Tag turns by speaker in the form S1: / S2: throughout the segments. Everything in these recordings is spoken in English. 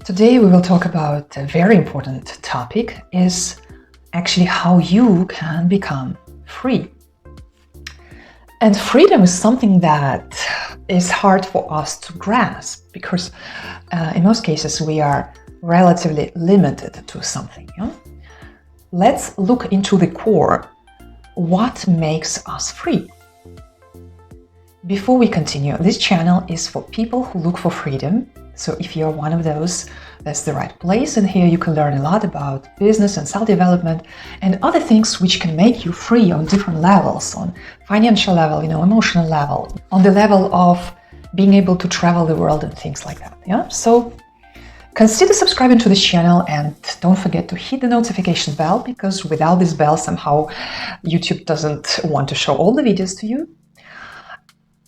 S1: Today we will talk about a very important topic, is actually how you can become free. And freedom is something that is hard for us to grasp because in most cases we are relatively limited to something. Let's look into the core. What makes us free? Before we continue, this channel is for people who look for freedom. So if you're one of those, that's the right place. And here you can learn a lot about business and self-development and other things which can make you free on different levels, on financial level, emotional level, on the level of being able to travel the world and things like that. So consider subscribing to this channel and don't forget to hit the notification bell, because without this bell, somehow YouTube doesn't want to show all the videos to you.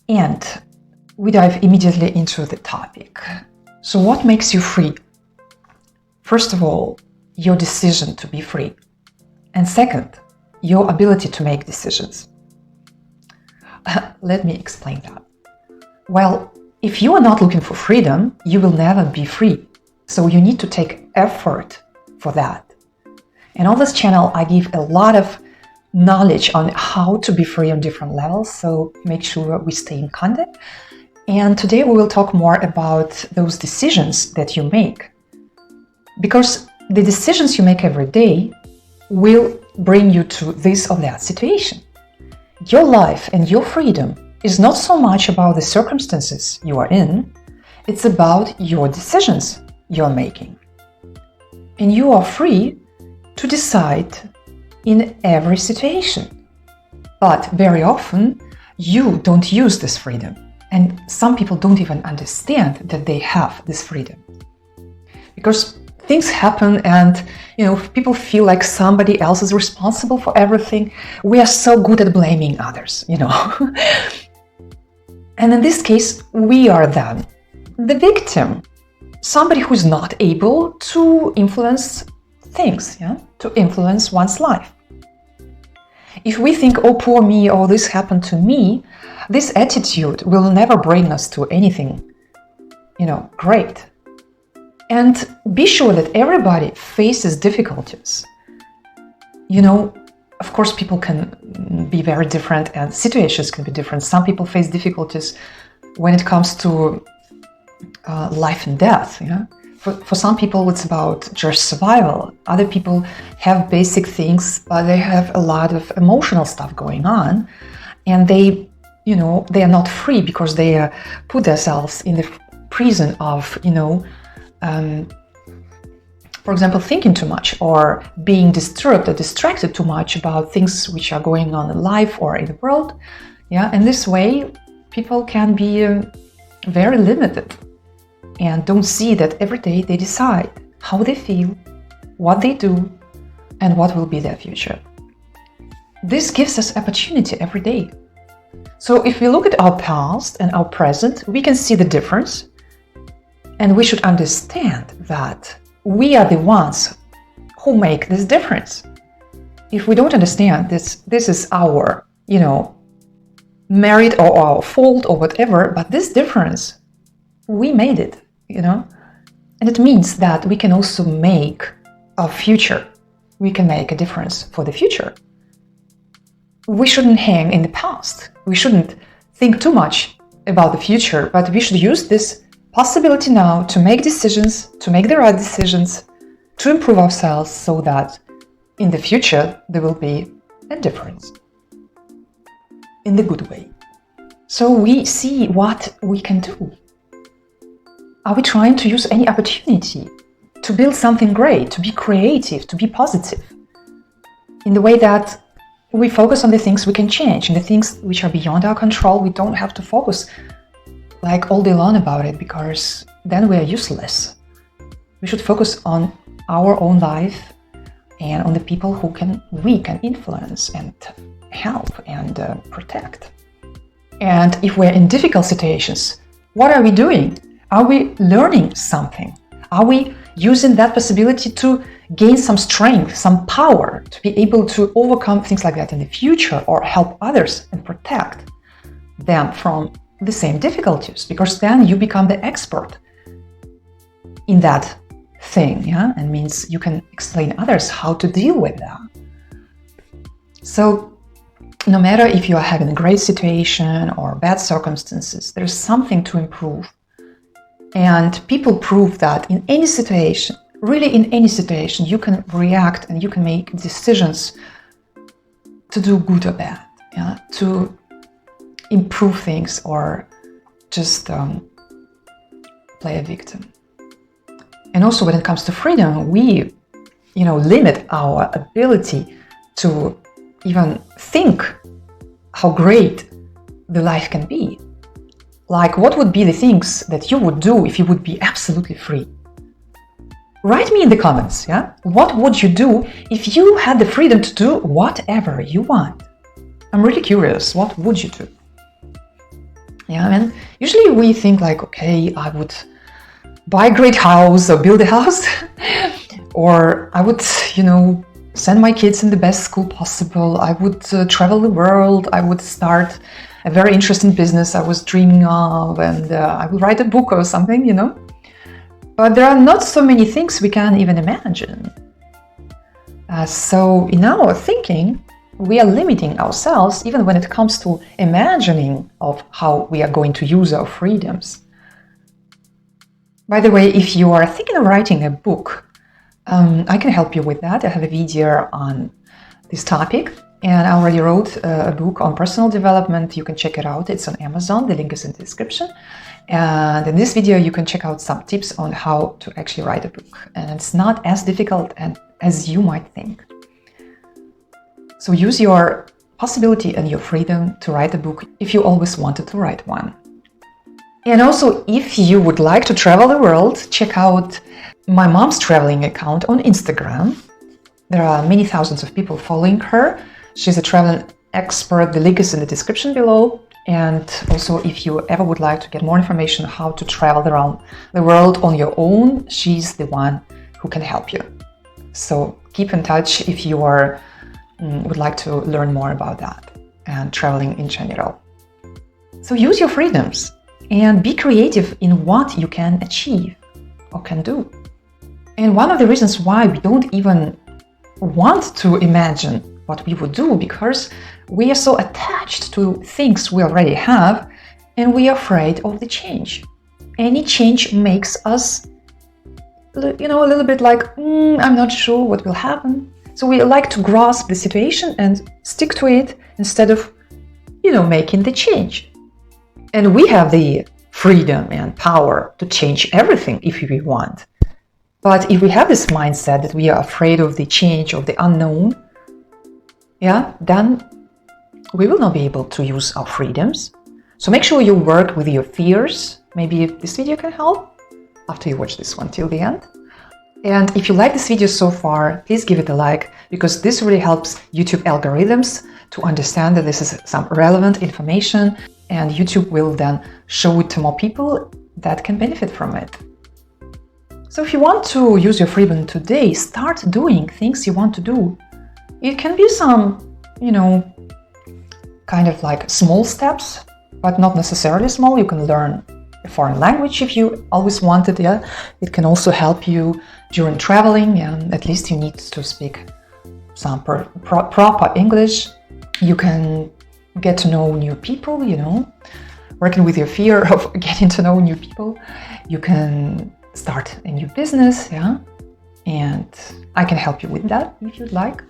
S1: And we dive immediately into the topic. So what makes you free? First of all, your decision to be free. And second, your ability to make decisions. Let me explain that. Well, if you are not looking for freedom, you will never be free. So you need to take effort for that. And on this channel, I give a lot of knowledge on how to be free on different levels. So make sure we stay in contact. And today we will talk more about those decisions that you make. Because the decisions you make every day will bring you to this or that situation. Your life and your freedom is not so much about the circumstances you are in, it's about your decisions you're making. And you are free to decide in every situation. But very often, you don't use this freedom. And some people don't even understand that they have this freedom. Because things happen and, people feel like somebody else is responsible for everything. We are so good at blaming others, And in this case, we are then the victim. Somebody who's not able to influence things, to influence one's life. If we think, oh, poor me, oh, this happened to me, this attitude will never bring us to anything, great. And be sure that everybody faces difficulties. Of course, people can be very different and situations can be different. Some people face difficulties when it comes to life and death. For some people, it's about just survival. Other people have basic things, but they have a lot of emotional stuff going on. And they are not free because they put themselves in the prison of, for example, thinking too much or being disturbed or distracted too much about things which are going on in life or in the world. And this way, people can be very limited and don't see that every day they decide how they feel, what they do, and what will be their future. This gives us opportunity every day. So if we look at our past and our present, we can see the difference. And we should understand that we are the ones who make this difference. If we don't understand this is our, merit or our fault or whatever, but this difference, we made it, And it means that we can also make a future. We can make a difference for the future. We shouldn't hang in the past. We shouldn't think too much about the future, but we should use this possibility now to make decisions, to make the right decisions, to improve ourselves so that in the future there will be a difference in the good way. So we see what we can do. Are we trying to use any opportunity to build something great, to be creative, to be positive in the way that we focus on the things we can change and the things which are beyond our control? We don't have to focus like all day long about it, because then we are useless. We should focus on our own life and on the people who we can influence and help and protect. And if we're in difficult situations, what are we doing? Are we learning something? Are we using that possibility to gain some strength, some power to be able to overcome things like that in the future or help others and protect? them from the same difficulties, because then you become the expert in that thing, yeah, and means you can explain others how to deal with that. So no matter if you are having a great situation or bad circumstances, there's something to improve. And people prove that in any situation, really in any situation, you can react and you can make decisions to do good or bad, yeah, to improve things or just play a victim. And also when it comes to freedom, we, limit our ability to even think how great the life can be. Like, what would be the things that you would do if you would be absolutely free? Write me in the comments, yeah? What would you do if you had the freedom to do whatever you want? I'm really curious, what would you do? Yeah, and usually we think like, okay, I would buy a great house or build a house, or I would, send my kids in the best school possible. I would travel the world. I would start a very interesting business I was dreaming of, and I would write a book or something, But there are not so many things we can even imagine. So in our thinking, we are limiting ourselves even when it comes to imagining of how we are going to use our freedoms. By the way, if you are thinking of writing a book, I can help you with that. I have a video on this topic, and I already wrote a book on personal development. You can check it out. It's on Amazon. The link is in the description. And in this video, you can check out some tips on how to actually write a book. And it's not as difficult as you might think. So use your possibility and your freedom to write a book if you always wanted to write one. And also, if you would like to travel the world, check out my mom's traveling account on Instagram. There are many thousands of people following her. She's a traveling expert. The link is in the description below. And also, if you ever would like to get more information on how to travel around the world on your own, she's the one who can help you. So keep in touch if you would like to learn more about that and traveling in general. So use your freedoms and be creative in what you can achieve or can do. And one of the reasons why we don't even want to imagine what we would do, because we are so attached to things we already have, and we are afraid of the change. Any change makes us, a little bit like, I'm not sure what will happen. So we like to grasp the situation and stick to it instead of, making the change. And we have the freedom and power to change everything if we want. But if we have this mindset that we are afraid of the change, of the unknown, then we will not be able to use our freedoms. So make sure you work with your fears. Maybe this video can help after you watch this one till the end. And if you like this video so far, please give it a like, because this really helps YouTube algorithms to understand that this is some relevant information, and YouTube will then show it to more people that can benefit from it. So if you want to use your freedom today, start doing things you want to do. It can be some, kind of like small steps, but not necessarily small. You can learn a foreign language if you always wanted, yeah. It can also help you during traveling, and at least you need to speak some proper English. You can get to know new people, working with your fear of getting to know new people. You can start a new business, yeah, and I can help you with that if you'd like.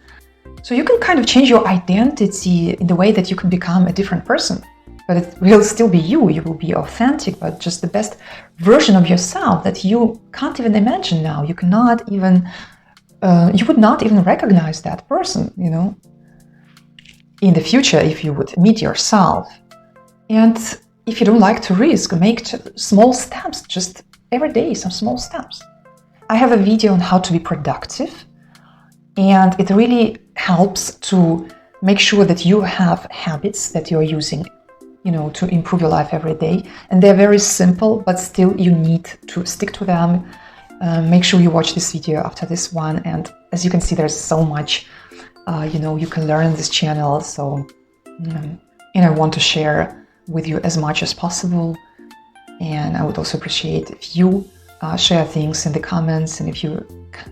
S1: So you can kind of change your identity in the way that you can become a different person, but it will still be you. You will be authentic, but just the best version of yourself that you can't even imagine now. You cannot even, you would not even recognize that person, in the future if you would meet yourself. And if you don't like to risk, make small steps, just every day, some small steps. I have a video on how to be productive, and it really helps to make sure that you have habits that you're using, to improve your life every day. And they're very simple, but still you need to stick to them. Make sure you watch this video after this one. And as you can see, there's so much, you can learn in this channel. So, and I want to share with you as much as possible. And I would also appreciate if you share things in the comments, and if you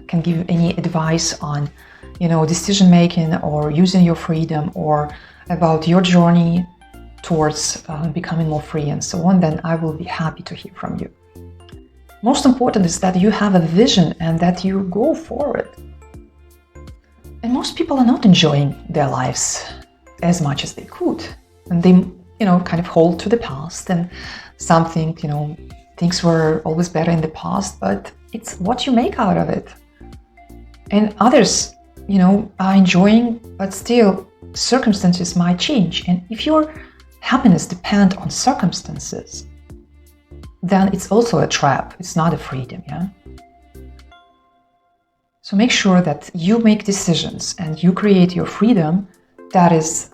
S1: can give any advice on, decision making or using your freedom, or about your journey towards becoming more free and so on, then I will be happy to hear from you. Most important is that you have a vision and that you go forward. And most people are not enjoying their lives as much as they could. And they, kind of hold to the past, and some think, things were always better in the past, but it's what you make out of it. And others, are enjoying, but still circumstances might change. And if your happiness depends on circumstances, then it's also a trap. It's not a freedom, yeah? So make sure that you make decisions and you create your freedom that is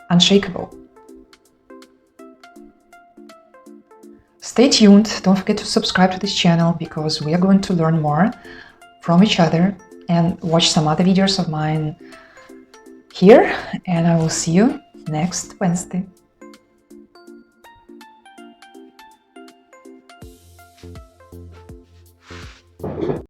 S1: unshakable. Stay tuned. Don't forget to subscribe to this channel, because we are going to learn more from each other, and watch some other videos of mine here. And I will see you next Wednesday.